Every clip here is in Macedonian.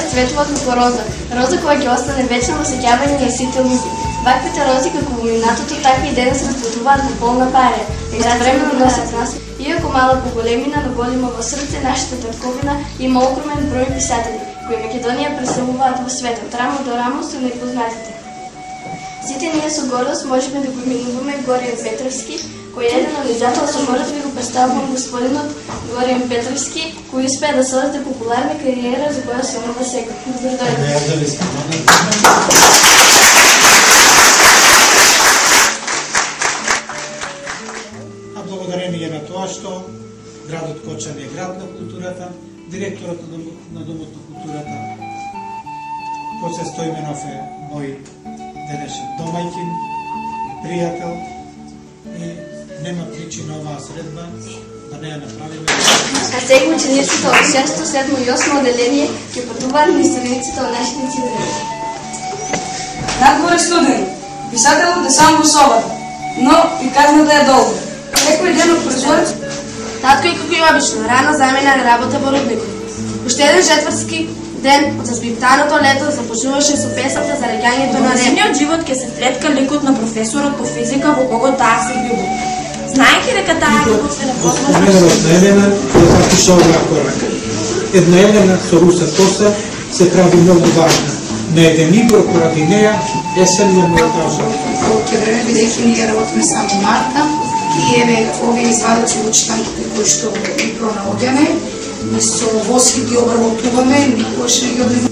расцветуваат како роза. Роза која ќе остане вечна во сеќавање на сите луѓе. Ваквите рози како во минатото, така и денес расцветуваат во полна паре. Истовремено носат нас, иако мала по големина, но голема во срце, нашата татковина има огромен број писатели, кои Македонија преселуваат во светот, рамо до рамо со непознатите. Сите ние со гордост можеме да го именуваме Горијан Петровски, кој е еден организатор со хората ви го представувам господинот Горијан Петровски, кој успеа да создаде популарна кариера за која се омува сега. Добродојде. А благодарение на тоа што градот Кочан е град на културата, директорот на Домот на културата Коце Стојменов е мој денешен домајчин, пријател и нема причина оваа средба да не ја направиме. А сега учениците од 6, 7 и 8 одделение ќе патуваат низ страниците од нашите цитари. Надвор е студен, писателот е сам во собата, но и казната е долга. Некој ден од прозор, татко и како и обично, рано замина на работа во рудникот. Уште еден четвртски ден од заспиптаното лето започнуваше со песата за раѓањето на земниот живот ќе се вплетка ликот на професорот по физика во кого таа се љуби. Знаејќи дека таа љубов се непознава. Споменот на Елена е запишал на корак. Една Елена со руса коса се прави многу важна. На еден Игор поради неја есен ја мојата жал. Колку време бидејќи ние работиме само марта и еве овие извадоци во читанките кои што ги пронаоѓаме, и со воски ги обработуваме, никогаш не ги однемаме.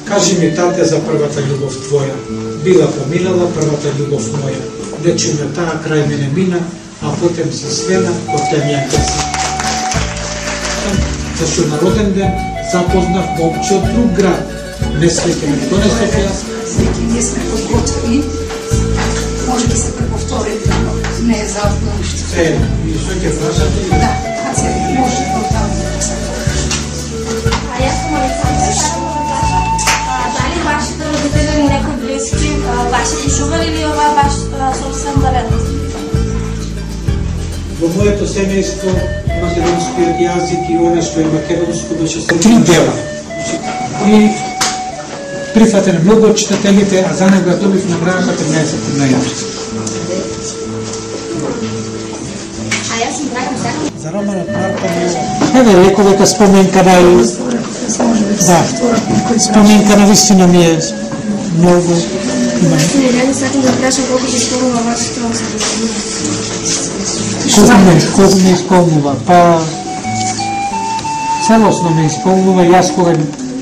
Кажи ми, тате, за првата љубов твоја. Била помилала првата љубов моја. Дечиме таа крај мене мина, а потем се свена од темјанка си. Зашто на роден ден запознав момче од друг град. Не свеќаме донесе јас. Веќе ние сме подготвени, може би се преповтори, но не е заопно ништо. И што ќе кажате? Да, а сега може да оттаму да се. А јас сум Александра, сакам да кажа, дали вашите родители или некои близки, ваши пишували ли оваа ваш собствен далетност? Во моето семејство македонскиот јазик и оно што е македонско беше со 3 дела. И прифатен многу од читателите, а за него ја добив наградата 13 ноември. А јас сум Драган Саков. За романот Марта ми Еве, леко дека споменка на споменка на вистина ми е многу. Јас сакам да кажам колку се исполнува вашето задоволство. Колку ме исполнува? Па целосно ме исполнува. Јас кога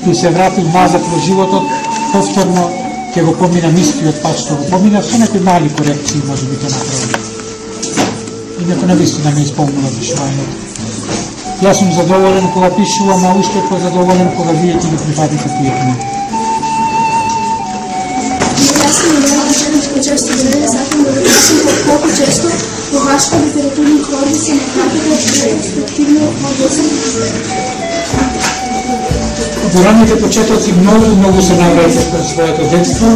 ми се вратив назад во животот, повторно ќе го поминам истиот пат што го поминав, со некои мали корекции може би ќе направам. Инаку навистина ме исполнува пишувањето. Јас сум задоволен кога пишувам, а уште позадоволен кога вие ќе ги прифатите тие книги. Јас сум Илена Ченечко, често време сакам да кажам колку често во вашите литературни творби се нафатите ретроспективно односен. Во ранните почетоци многу се навраќав кон своето детство.